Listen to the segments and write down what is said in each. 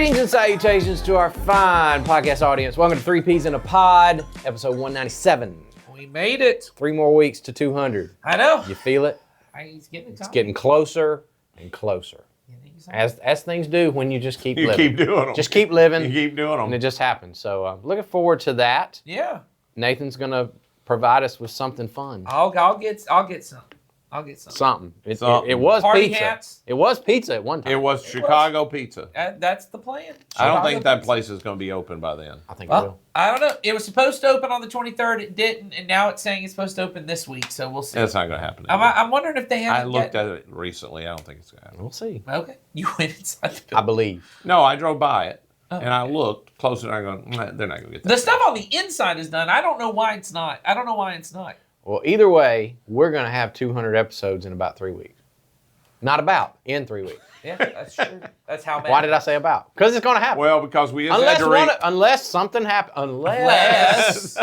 Greetings and salutations to our fine podcast audience. Welcome to 3 Ps in a Pod, episode 197. We made it. 3 more weeks to 200. I know. You feel it? It's It's getting closer and closer. As things do when you just keep living. You keep doing them. Just keep living. You keep doing them. And it just happens. So looking forward to that. Yeah. Nathan's going to provide us with something fun. I'll get some. I'll get some. Something. Something. It was Party pizza. hats. It was pizza at one time. It was Chicago pizza. That's the plan. I don't think that pizza. place is going to be open by then. I think it will. I don't know. It was supposed to open on the 23rd. It didn't, and now it's saying it's supposed to open this week. So we'll see. That's not going to happen. I'm wondering if they have. I looked at it recently. I don't think it's going to happen. We'll see. Okay, you went inside the building. I believe. No, I drove by it, and I okay. looked closer, and I go, nah, they're not going to get that. The stuff on the inside is done. I don't know why it's not. Well, either way, we're going to have 200 episodes in about 3 weeks. Not about, in 3 weeks. Yeah, that's true. That's how bad. Why did I say about? Because it's going to happen. Well, because we just had to unless something happens. Unless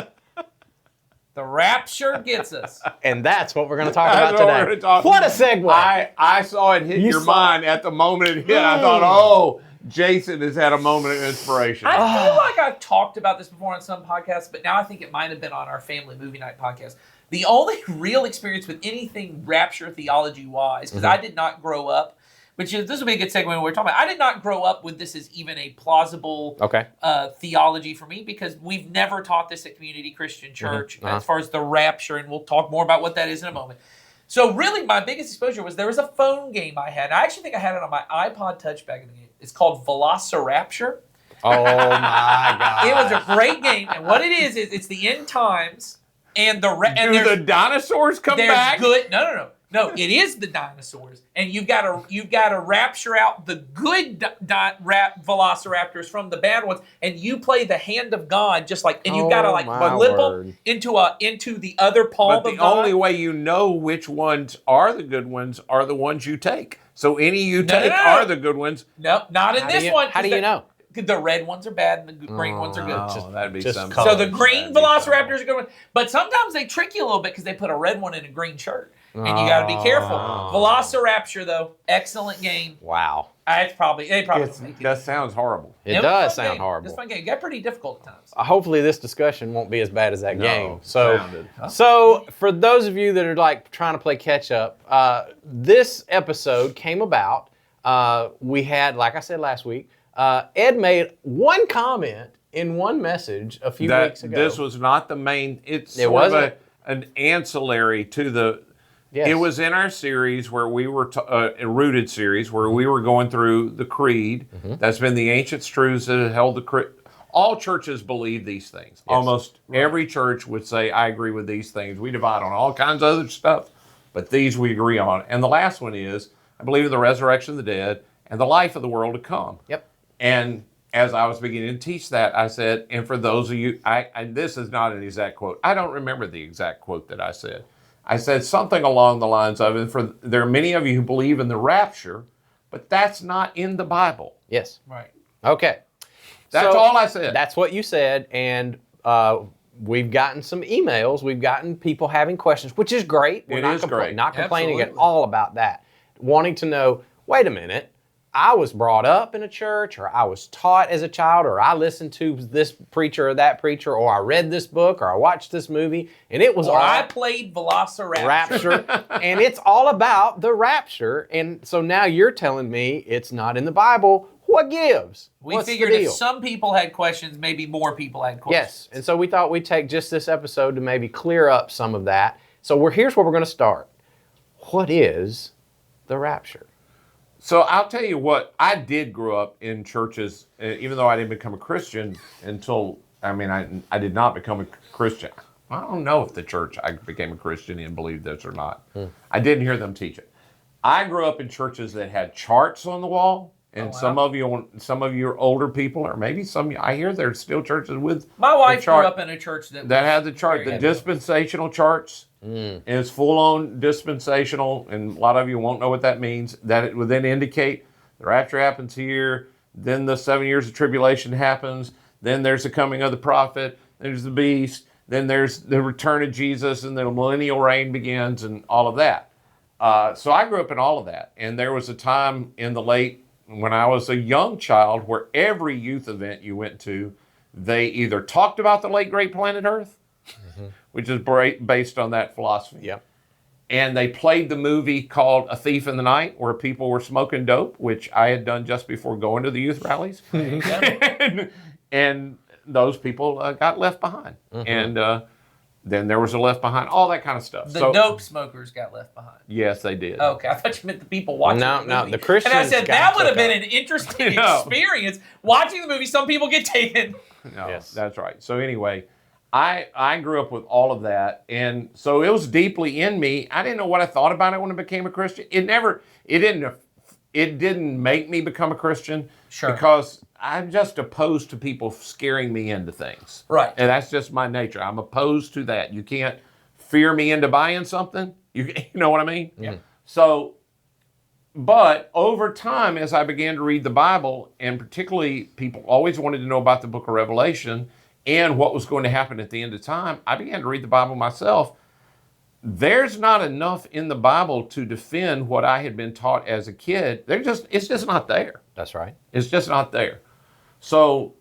the rapture gets us. And that's what we're going to talk about That's what we're today. gonna talk- What a segue. I saw it hit You your saw mind at the moment it hit. I thought, oh, Jason has had a moment of inspiration. I feel like I've talked about this before on some podcasts, but now I think it might have been on our family movie night podcast. The only real experience with anything Rapture theology-wise, because I did not grow up, which is, this would be a good segue when we're talking about, I did not grow up with this as even a plausible theology for me, because we've never taught this at Community Christian Church as far as the Rapture, and we'll talk more about what that is in a moment. So really, my biggest exposure was there was a phone game I had. I actually think I had it on my iPod Touch back in the day. It's called Velocirapture. Oh, my God. It was a great game, and what it is it's the end times, and Do the dinosaurs come there's back? good. No. It is the dinosaurs, and you've got to rapture out the good velociraptors from the bad ones, and you play the hand of God, just like, and you've got to flip them into the other palm But of the God. only way you know which ones are the good ones are the ones you take. So any you take are the good ones. No, not in this one. How do you know? The red ones are bad and the green ones are good. Oh, that'd be just something. So the green velociraptors are good ones. But sometimes they trick you a little bit because they put a red one in a green shirt. And you got to be careful. Velocirapture, though, excellent game. Wow. That sounds horrible. It does sound horrible. It's a fun game. It got pretty difficult at times. Hopefully this discussion won't be as bad as that game. Sounded. So for those of you that are like trying to play catch up, this episode came about. We had, like I said last week, Ed made one comment in one message a few weeks ago. This was not the main. It wasn't? An ancillary to the. Yes. It was in our series where we were a rooted series where we were going through the creed. That's been the ancient truths that have held the creed. All churches believe these things. Yes. Almost every church would say, "I agree with these things." We divide on all kinds of other stuff, but these we agree on. And the last one is, I believe in the resurrection of the dead and the life of the world to come. Yep. And as I was beginning to teach that, I said, and for those of you, this is not an exact quote. I don't remember the exact quote that I said. I said something along the lines of, and there are many of you who believe in the rapture, but that's not in the Bible. Yes. Right. Okay. That's all I said. That's what you said, and we've gotten some emails. We've gotten people having questions, which is great. We're not complaining at all about that. Wanting to know, wait a minute, I was brought up in a church, or I was taught as a child, or I listened to this preacher or that preacher, or I read this book, or I watched this movie, and it was I played Velocirapture. And it's all about the rapture. And so now you're telling me it's not in the Bible. What gives? We figured if some people had questions, maybe more people had questions. Yes, and so we thought we'd take just this episode to maybe clear up some of that. So here's where we're going to start. What is the rapture? So I'll tell you what, I did grow up in churches, even though I didn't become a Christian until, I did not become a Christian. I don't know if the church I became a Christian in believed this or not. I didn't hear them teach it. I grew up in churches that had charts on the wall, and some of you are older people, or maybe some, I hear there's still churches with my wife grew up in a church that had the chart, the dispensational charts. And it's full-on dispensational, and a lot of you won't know what that means. That it would then indicate the rapture happens here, then the 7 years of tribulation happens, then there's the coming of the prophet, there's the beast, then there's the return of Jesus, and the millennial reign begins, and all of that. So I grew up in all of that, and there was a time in the late when I was a young child, where every youth event you went to, they either talked about the late great planet Earth, which is based on that philosophy. Yep. And they played the movie called A Thief in the Night, where people were smoking dope, which I had done just before going to the youth rallies. and those people got left behind. And then there was a Left Behind, all that kind of stuff. The dope smokers got left behind. Yes, they did. Okay, I thought you meant the people watching the movie. No, the Christians. And I said, that would have been up. an interesting experience. Watching the movie, some people get taken. No, Yes. that's right. So anyway, I grew up with all of that, and so it was deeply in me. I didn't know what I thought about it when I became a Christian. It didn't make me become a Christian. Sure. Because I'm just opposed to people scaring me into things. Right. And that's just my nature. I'm opposed to that. You can't fear me into buying something. You know what I mean? Yeah. So, but over time, as I began to read the Bible, and particularly people always wanted to know about the book of Revelation and what was going to happen at the end of time, I began to read the Bible myself. There's not enough in the Bible to defend what I had been taught as a kid. It's just not there. That's right. It's just not there. So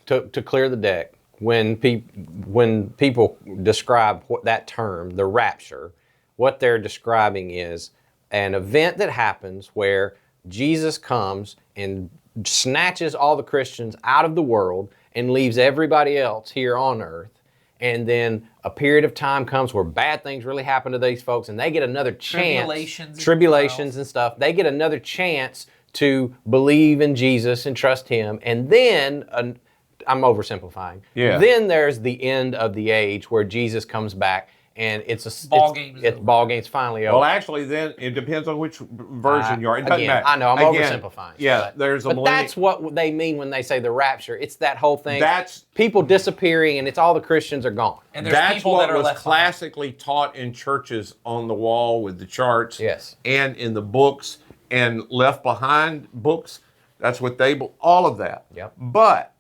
to clear the deck, when people describe that term, the rapture, what they're describing is an event that happens where Jesus comes and snatches all the Christians out of the world and leaves everybody else here on earth. And then a period of time comes where bad things really happen to these folks, and they get another chance. Tribulations and stuff. They get another chance to believe in Jesus and trust Him. And then, I'm oversimplifying. Yeah. Then there's the end of the age where Jesus comes back, and ball game's finally over. well, actually, then it depends on which version you are. It doesn't Again, matter. I know I'm oversimplifying. Yeah, but that's what they mean when they say the rapture. It's that whole thing. That's people disappearing, and it's all the Christians are gone. And there's That's people what that are was left classically taught in churches on the wall with the charts. Yes. And in the books and Left Behind books. That's what all of that. Yep. But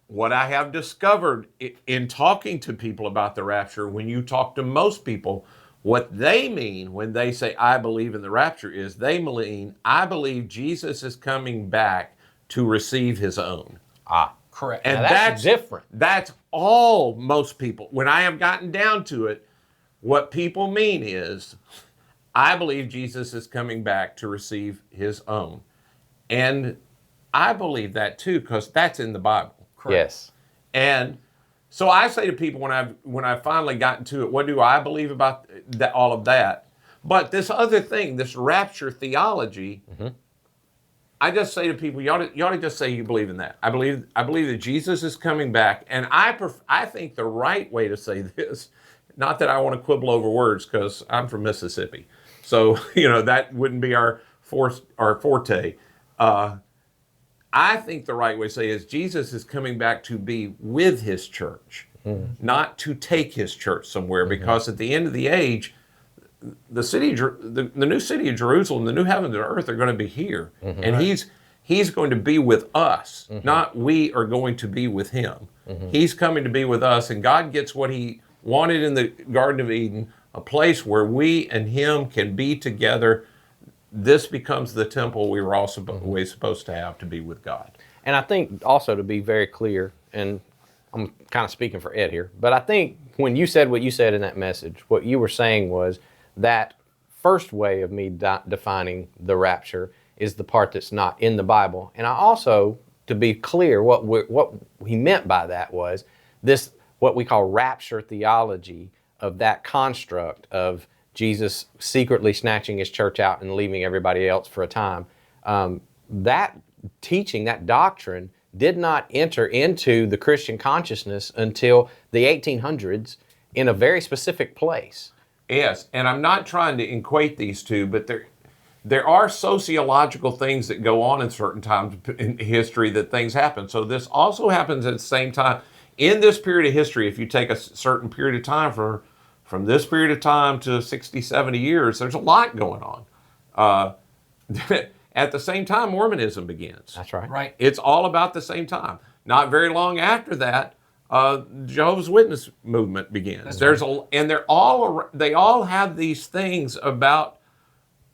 what I have discovered in talking to people about the rapture, when you talk to most people, what they mean when they say, I believe in the rapture, is they mean, I believe Jesus is coming back to receive His own. Correct. And Now that's different. That's all most people. When I have gotten down to it, what people mean is, I believe Jesus is coming back to receive His own. And I believe that too, because that's in the Bible. Correct. Yes. And so I say to people when I've finally gotten to it, what do I believe about all of that? But this other thing, this rapture theology, I just say to people, you ought to just say you believe in that. I believe that Jesus is coming back, and I think the right way to say this, not that I want to quibble over words, because I'm from Mississippi, so that wouldn't be our forte. I think the right way to say is Jesus is coming back to be with His church, not to take His church somewhere, because at the end of the age, the new city of Jerusalem, the new heavens and earth are going to be here. And He's going to be with us, not we are going to be with Him. He's coming to be with us, and God gets what He wanted in the Garden of Eden, a place where we and Him can be together. This becomes the temple we were also always supposed to have to be with God. And I think also, to be very clear, and I'm kind of speaking for Ed here, but I think when you said what you said in that message, what you were saying was that first way of me defining the rapture is the part that's not in the Bible. And I also, to be clear, what he meant by that was this, what we call rapture theology, of that construct of Jesus secretly snatching His church out and leaving everybody else for a time. That teaching, that doctrine, did not enter into the Christian consciousness until the 1800s in a very specific place. Yes, and I'm not trying to equate these two, but there are sociological things that go on in certain times in history that things happen. So this also happens at the same time. In this period of history, if you take a certain period of time from this period of time to 60, 70 years, there's a lot going on. At the same time, Mormonism begins. That's right. Right. It's all about the same time. Not very long after that, Jehovah's Witness movement begins. That's right. And they all have these things about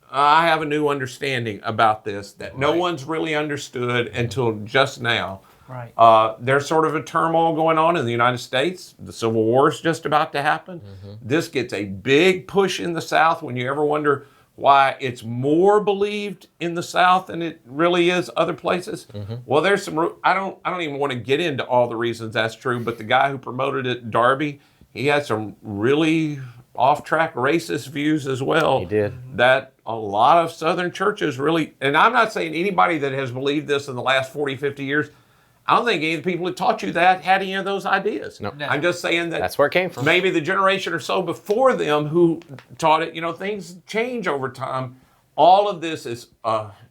I have a new understanding about this that no one's really understood until just now. Right. There's sort of a turmoil going on in the United States. The Civil War is just about to happen. This gets a big push in the South when you ever wonder why it's more believed in the South than it really is other places. Well, there's some, I don't even want to get into all the reasons that's true, but the guy who promoted it, Darby, he had some really off-track racist views as well. He did. That a lot of Southern churches really, and I'm not saying anybody that has believed this in the last 40, 50 years, I don't think any of the people that taught you that had any of those ideas. No. I'm just saying that's where it came from. Maybe the generation or so before them who taught it, things change over time. All of this is,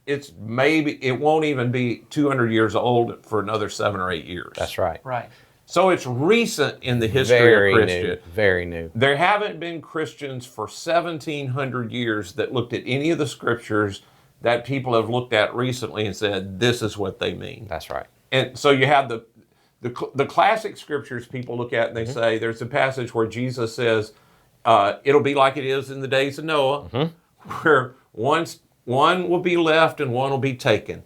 it won't even be 200 years old for another 7 or 8 years. That's right. Right. So it's recent in the history of Christian. Very new. There haven't been Christians for 1,700 years that looked at any of the scriptures that people have looked at recently and said, this is what they mean. That's right. And so you have the classic scriptures people look at and they say, there's a passage where Jesus says, it'll be like it is in the days of Noah, where one will be left and one will be taken.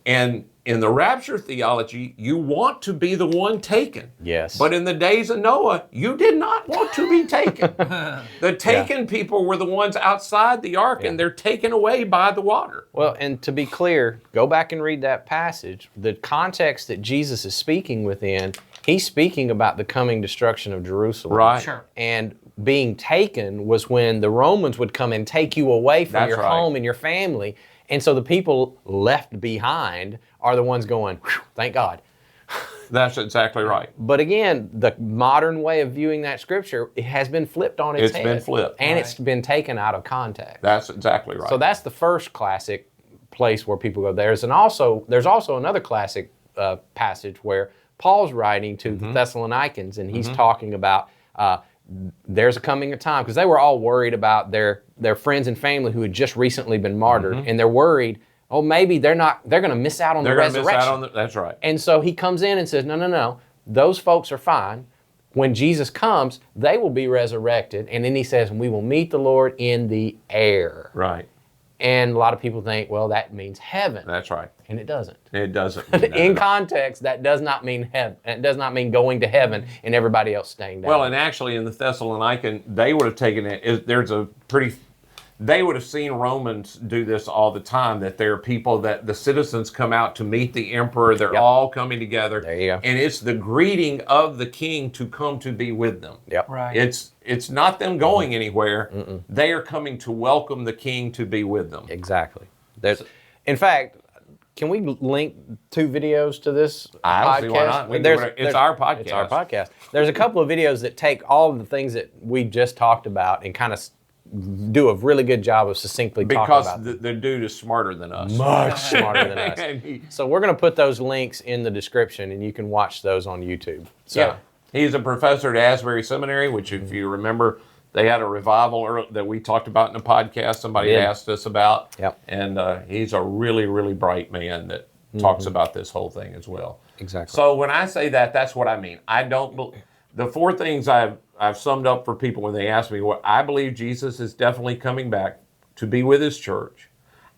And in the rapture theology, you want to be the one taken. Yes. But in the days of Noah, you did not want to be taken. The taken people were the ones outside the ark, and they're taken away by the water. Well, and to be clear, go back and read that passage. The context that Jesus is speaking within, he's speaking about the coming destruction of Jerusalem. Right. Sure. And being taken was when the Romans would come and take you away from That's your right. home and your family. And so the people left behind are the ones going, "Whew, thank God." That's exactly right. But again, the modern way of viewing that scripture, it has been flipped on its head. It's been flipped. And it's been taken out of context. That's exactly right. So that's the first classic place where people go. There's also another classic passage where Paul's writing to the Thessalonians, and he's talking about there's a coming a time, because they were all worried about their friends and family who had just recently been martyred, and they're worried, oh, maybe they're going to miss out on the resurrection. Miss out on that's right. And so he comes in and says, no, those folks are fine. When Jesus comes, they will be resurrected. And then he says, we will meet the Lord in the air. Right. And a lot of people think, well, that means heaven. That's right. And it doesn't. It doesn't. Mean that In context, that does not mean heaven. It does not mean going to heaven and everybody else staying down. Well, and actually in the Thessalonican, they would have taken it, they would have seen Romans do this all the time, that there are people that the citizens come out to meet the emperor. They're all coming together. There you go. And it's the greeting of the king to come to be with them. Yep. Right. It's not them going anywhere. They are coming to welcome the king to be with them. Exactly. In fact, can we link 2 videos to this I don't podcast? see why not. It's our podcast. It's our podcast. There's a couple of videos that take all of the things that we just talked about and kind of do a really good job of succinctly talking about Because the dude is smarter than us. much smarter than us. So we're going to put those links in the description, and you can watch those on YouTube. So, Yeah. He's a professor at Asbury Seminary, which, if you remember, they had a revival that we talked about in a podcast somebody asked us about. Yep. And he's a really, really bright man that talks about this whole thing as well. Exactly. So when I say that, that's what I mean. The 4 things I've summed up for people when they ask me, what I believe Jesus is definitely coming back to be with his church.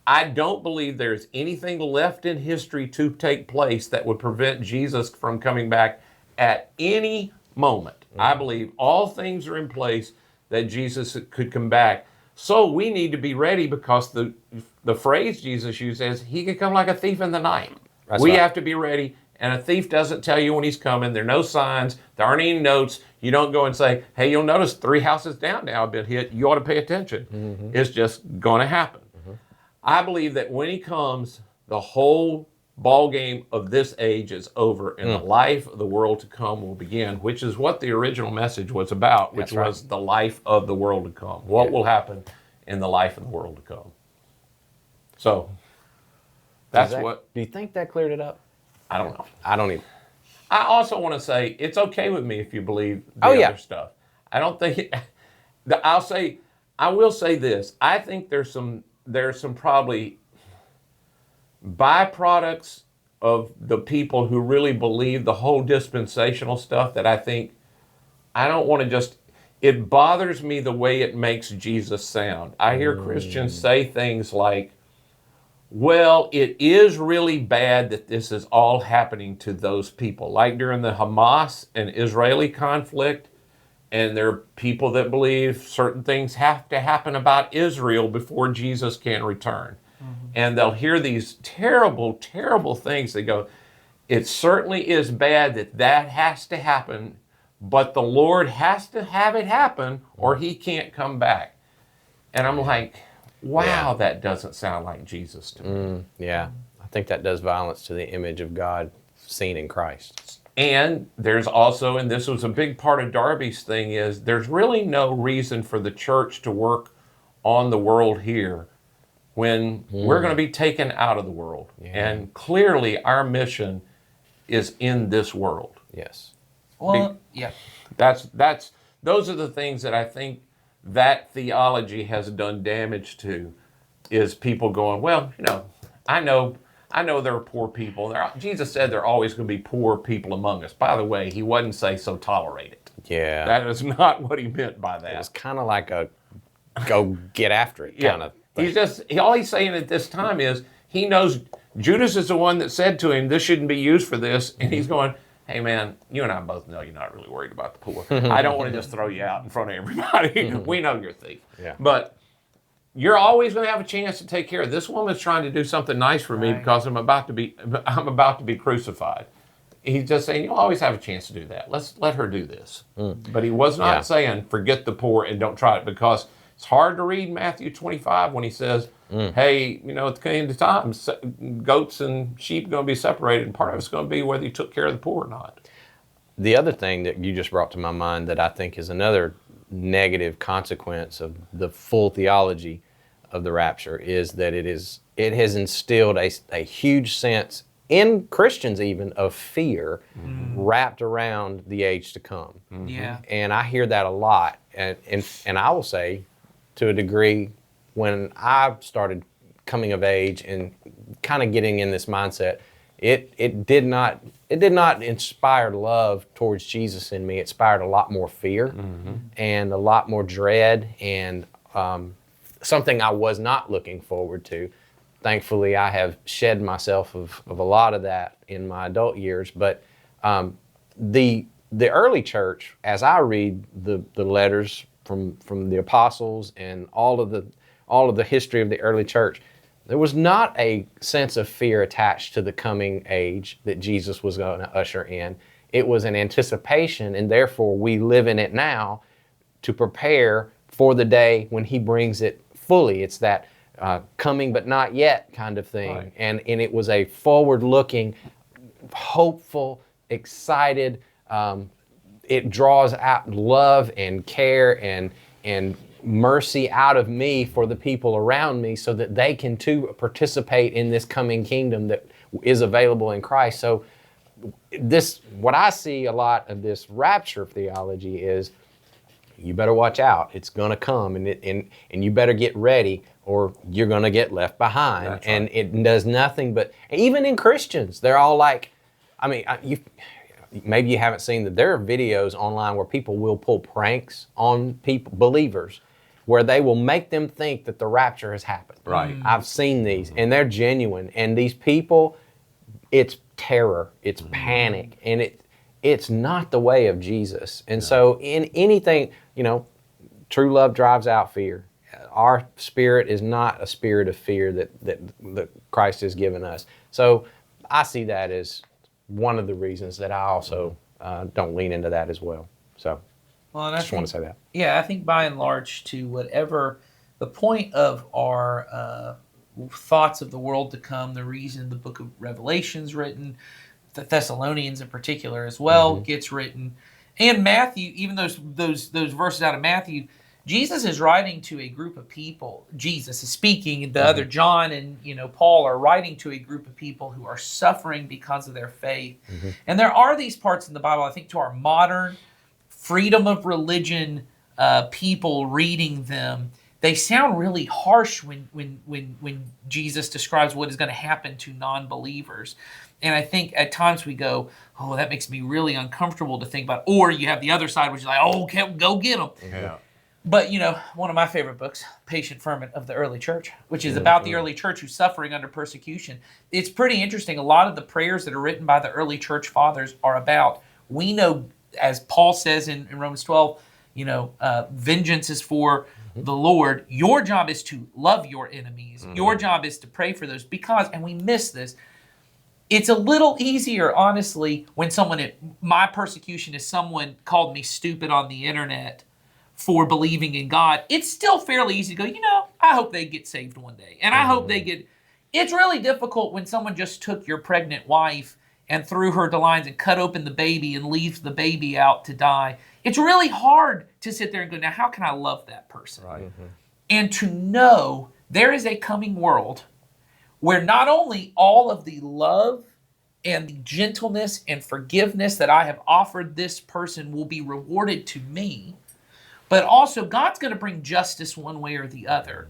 I don't believe there's anything left in history to take place that would prevent Jesus from coming back at any moment. I believe all things are in place that Jesus could come back. So we need to be ready, because the phrase Jesus used is, he could come like a thief in the night. We have to be ready. And a thief doesn't tell you when he's coming. There are no signs. There aren't any notes. You don't go and say, hey, you'll notice 3 houses down now have been hit. You ought to pay attention. It's just going to happen. I believe that when he comes, the whole ball game of this age is over, and the life of the world to come will begin, which is what the original message was about, which was the life of the world to come. What will happen in the life of the world to come? So that's what... Do you think that cleared it up? I don't know. I don't even. I also want to say it's okay with me if you believe the other stuff. I don't think. I will say this. I think there's some probably byproducts of the people who really believe the whole dispensational stuff that I think I don't want to just. it bothers me the way it makes Jesus sound. I hear Christians say things like, well, it is really bad that this is all happening to those people. Like during the Hamas and Israeli conflict, and there are people that believe certain things have to happen about Israel before Jesus can return. And they'll hear these terrible, terrible things. They go, it certainly is bad that that has to happen, but the Lord has to have it happen or he can't come back. And I'm like, wow, that doesn't sound like Jesus to me. Yeah, I think that does violence to the image of God seen in Christ. And there's also, and this was a big part of Darby's thing, is there's really no reason for the church to work on the world here when we're going to be taken out of the world. And clearly our mission is in this world. Yes. Well, Those are the things that I think that theology has done damage to, is people going, well, I know there are poor people. Jesus said there are always going to be poor people among us. By the way, he wouldn't say so tolerate it. Yeah. That is not what he meant by that. It was kind of like a go get after it kind of thing. All he's saying at this time is he knows Judas is the one that said to him, this shouldn't be used for this. And he's going, hey man, you and I both know you're not really worried about the poor. I don't want to just throw you out in front of everybody. We know you're a thief. Yeah. But you're always going to have a chance to take care of this woman's trying to do something nice for me because I'm about to be crucified. He's just saying you'll always have a chance to do that. Let's let her do this. But he was not saying forget the poor and don't try it, because it's hard to read Matthew 25 when he says, hey, at the end of time, goats and sheep are going to be separated, and part of it's going to be whether you took care of the poor or not. The other thing that you just brought to my mind that I think is another negative consequence of the full theology of the rapture is that it has instilled a huge sense in Christians even of fear wrapped around the age to come. Yeah. And I hear that a lot. And I will say, to a degree, when I started coming of age and kind of getting in this mindset, it did not inspire love towards Jesus in me. It inspired a lot more fear and a lot more dread, and something I was not looking forward to. Thankfully, I have shed myself of a lot of that in my adult years. But the early church, as I read the letters from the apostles and all of the history of the early church, there was not a sense of fear attached to the coming age that Jesus was going to usher in. It was an anticipation, and therefore we live in it now to prepare for the day when he brings it fully. It's that coming but not yet kind of thing. Right. And it was a forward-looking, hopeful, excited, it draws out love and care and mercy out of me for the people around me so that they can too participate in this coming kingdom that is available in Christ. So what I see a lot of this rapture theology is, you better watch out. It's going to come, and you better get ready, or you're going to get left behind. That's and right. It does nothing but, even in Christians, they're all like, maybe you haven't seen that there are videos online where people will pull pranks on believers, where they will make them think that the rapture has happened. Right. I've seen these, and they're genuine. And these people, it's terror, it's panic, and it's not the way of Jesus. And so in anything, true love drives out fear. Our spirit is not a spirit of fear that Christ has given us. So I see that as one of the reasons that I also don't lean into that as well. So I just want to say that. Yeah, I think by and large, to whatever the point of our thoughts of the world to come, the reason the book of Revelation's written, the Thessalonians in particular as well gets written, and Matthew, even those verses out of Matthew, Jesus is writing to a group of people. Jesus is speaking, and the other John and Paul are writing to a group of people who are suffering because of their faith. And there are these parts in the Bible, I think, to our modern freedom of religion people reading them, they sound really harsh when Jesus describes what is going to happen to non-believers. And I think at times we go, oh, that makes me really uncomfortable to think about. Or you have the other side, which is like, oh, go get them. Yeah. But, one of my favorite books, Patient Ferment of the Early Church, which is about the early church who's suffering under persecution. It's pretty interesting. A lot of the prayers that are written by the early church fathers are about, we know, as Paul says in Romans 12, vengeance is for the Lord. Your job is to love your enemies. Your job is to pray for those because, and we miss this, it's a little easier, honestly, when my persecution is someone called me stupid on the internet for believing in God. It's still fairly easy to go, I hope they get saved one day. And I hope they get, it's really difficult when someone just took your pregnant wife and threw her to lines and cut open the baby and leaves the baby out to die. It's really hard to sit there and go, now how can I love that person? Right. And to know there is a coming world where not only all of the love and the gentleness and forgiveness that I have offered this person will be rewarded to me, but also God's going to bring justice one way or the other.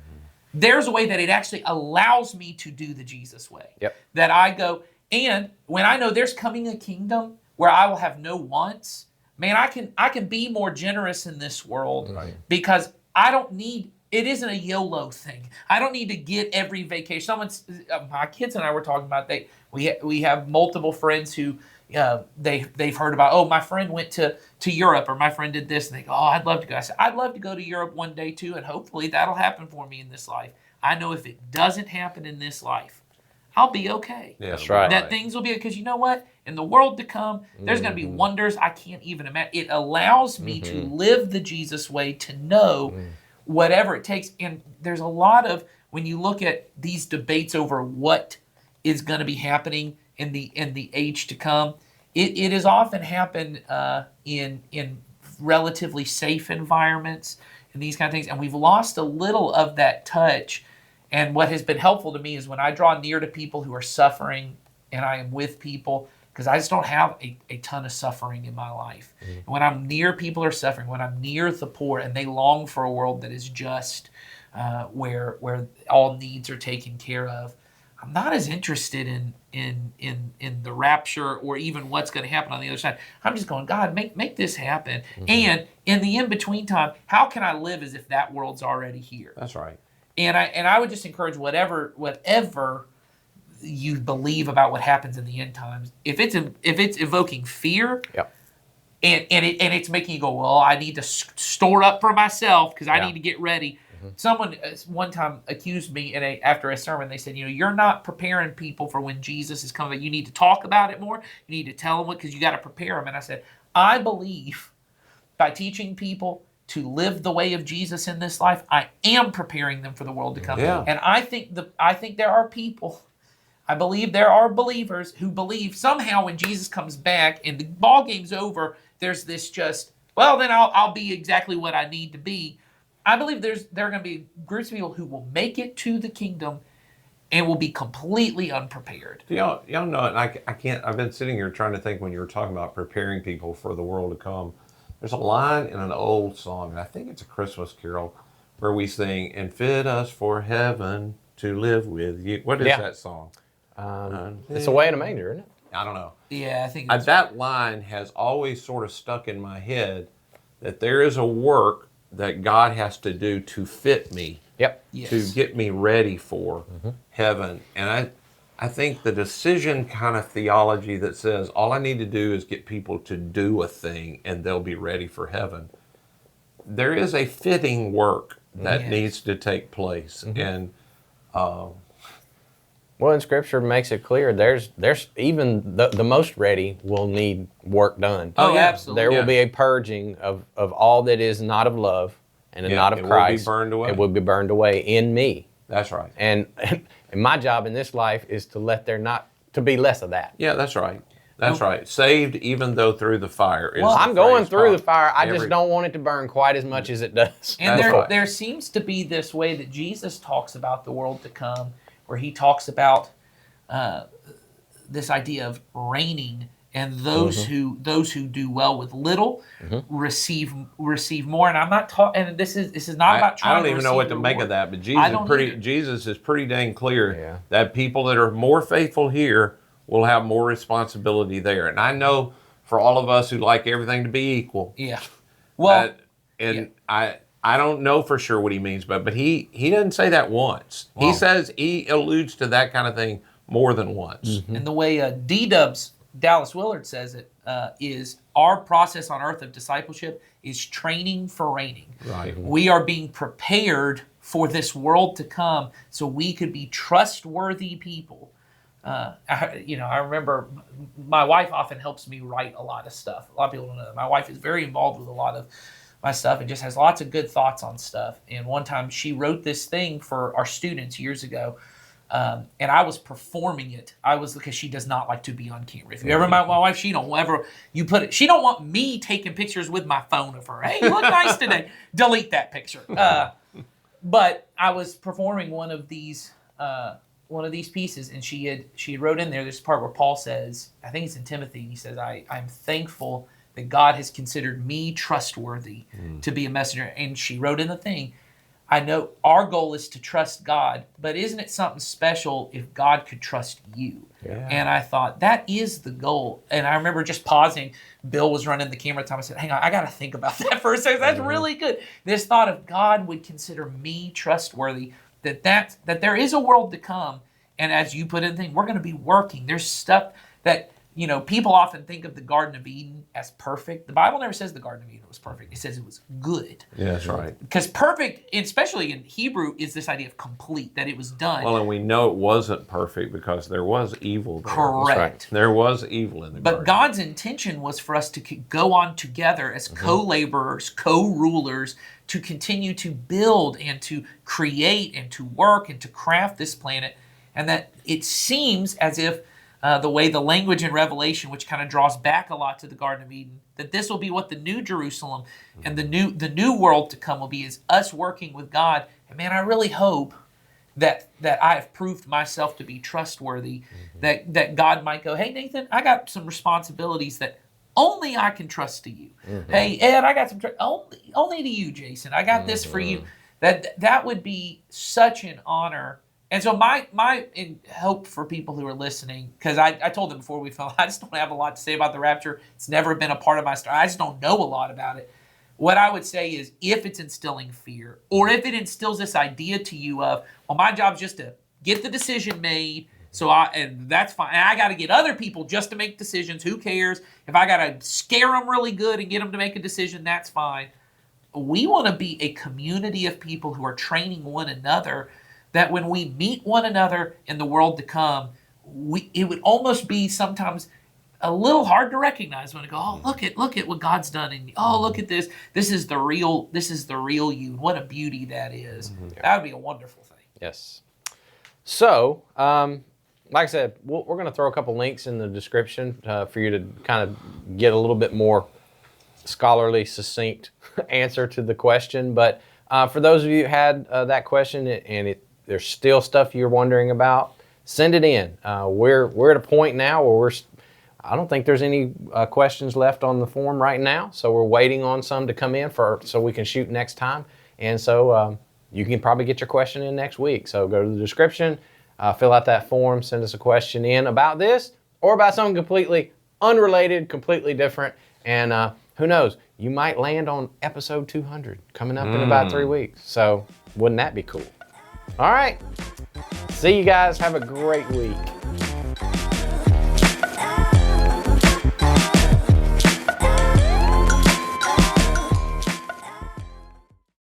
There's a way that it actually allows me to do the Jesus way. Yep. That I go, and when I know there's coming a kingdom where I will have no wants, man, I can be more generous in this world because I don't need, it isn't a YOLO thing. I don't need to get every vacation. My kids and I were talking about, we have multiple friends who they've heard about, oh, my friend went to Europe, or my friend did this, and they go, oh, I'd love to go. I said, I'd love to go to Europe one day too, and hopefully that'll happen for me in this life. I know if it doesn't happen in this life, I'll be okay. Yeah, that's right. That things will be, because you know what? In the world to come, there's going to be wonders I can't even imagine. It allows me to live the Jesus way, to know whatever it takes. And there's a lot of, when you look at these debates over what is going to be happening in the age to come, it has often happened in relatively safe environments and these kind of things. And we've lost a little of that touch. And what has been helpful to me is when I draw near to people who are suffering and I am with people, because I just don't have a ton of suffering in my life. And when I'm near people who are suffering, when I'm near the poor and they long for a world that is just, where all needs are taken care of, I'm not as interested in the rapture or even what's going to happen on the other side. I'm just going, God, make this happen. And in the in-between time, how can I live as if that world's already here? That's right. And I would just encourage whatever you believe about what happens in the end times, if it's evoking fear, and it's making you go, well, I need to store up for myself because I need to get ready. Someone one time accused me after a sermon. They said, you're not preparing people for when Jesus is coming. You need to talk about it more. You need to tell them because you got to prepare them. And I said, I believe by teaching people to live the way of Jesus in this life, I am preparing them for the world to come. Yeah. And I think there are people, I believe there are believers who believe somehow when Jesus comes back and the ball game's over, there's this just, well, then I'll be exactly what I need to be. I believe there are going to be groups of people who will make it to the kingdom and will be completely unprepared. Y'all know, and I can't, I've been sitting here trying to think when you were talking about preparing people for the world to come. There's a line in an old song, and I think it's a Christmas carol, where we sing, and fit us for heaven to live with you. What is that song? It's Away in a Manger, isn't it? I don't know. Yeah, I think that line has always sort of stuck in my head, that there is a work that God has to do to fit me, to get me ready for heaven. And I think the decision kind of theology that says all I need to do is get people to do a thing and they'll be ready for heaven. There is a fitting work that needs to take place. And well, and Scripture makes it clear there's even the most ready will need work done. Oh, yeah, absolutely. There will be a purging of all that is not of love and not of Christ. It will be burned away. It will be burned away in me. That's right. And my job in this life is to let there not to be less of that. Yeah, that's right. That's right. Saved even though through the fire. Well, I'm going through the fire. I just don't want it to burn quite as much as it does. And there seems to be this way that Jesus talks about the world to come, where he talks about this idea of reigning, and those who do well with little receive more. And I'm not talking. And this is not about trying. I don't even know what to make of that. But Jesus is pretty dang clear that people that are more faithful here will have more responsibility there. And I know for all of us who like everything to be equal. Yeah. Well, I don't know for sure what he means, but he doesn't say that once. Wow. He alludes to that kind of thing more than once. Mm-hmm. And the way D-Dubs Dallas Willard says it is our process on earth of discipleship is training for reigning. Right. We are being prepared for this world to come so we could be trustworthy people. I remember my wife often helps me write a lot of stuff. A lot of people don't know that. My wife is very involved with a lot of my stuff and just has lots of good thoughts on stuff. And one time she wrote this thing for our students years ago, and I was performing it. Because she does not like to be on camera. If you ever met my wife, she don't want me taking pictures with my phone of her. Hey, you look nice today. Delete that picture. But I was performing one of these pieces, and she had wrote in there this part where Paul says, I think it's in Timothy, and he says, I'm thankful that God has considered me trustworthy to be a messenger. And she wrote in the thing, I know our goal is to trust God, but isn't it something special if God could trust you? Yeah. And I thought, that is the goal. And I remember just pausing. Bill was running the camera at the time. I said, hang on, I got to think about that for a second. That's really good. This thought of God would consider me trustworthy, that there is a world to come. And as you put in the thing, we're going to be working. There's stuff that, people often think of the Garden of Eden as perfect. The Bible never says the Garden of Eden was perfect. It says it was good. Yeah, that's right. Because perfect, especially in Hebrew, is this idea of complete, that it was done. Well, and we know it wasn't perfect because there was evil there. Correct. Right. There was evil in the garden. But God's intention was for us to go on together as co-laborers, co-rulers, to continue to build and to create and to work and to craft this planet. And that it seems as if the way the language in Revelation, which kind of draws back a lot to the Garden of Eden, that this will be what the New Jerusalem and the new world to come will be, is us working with God. And man, I really hope that I have proved myself to be trustworthy, that God might go, hey, Nathan, I got some responsibilities that only I can trust to you. Hey, Ed, I got some only to you, Jason. I got this for you. That would be such an honor. And so my hope for people who are listening, because I told them before we fell, I just don't have a lot to say about the rapture. It's never been a part of my story. I just don't know a lot about it. What I would say is, if it's instilling fear, or if it instills this idea to you of, well, my job's just to get the decision made, and that's fine. And I got to get other people just to make decisions. Who cares? If I got to scare them really good and get them to make a decision, that's fine. We want to be a community of people who are training one another, that when we meet one another in the world to come, it would almost be sometimes a little hard to recognize when we go, oh, look at what God's done in you. Oh, look at this. This is the real you. And what a beauty that is. Yeah. That would be a wonderful thing. Yes. So, like I said, we're going to throw a couple links in the description for you to kind of get a little bit more scholarly, succinct answer to the question. But for those of you who had that question and there's still stuff you're wondering about, send it in. We're at a point now where I don't think there's any questions left on the form right now, so we're waiting on some to come in so we can shoot next time. And so you can probably get your question in next week. So go to the description, fill out that form, send us a question in about this or about something completely unrelated, completely different. And who knows, you might land on episode 200 coming up in about 3 weeks. So wouldn't that be cool? All right. See you guys. Have a great week.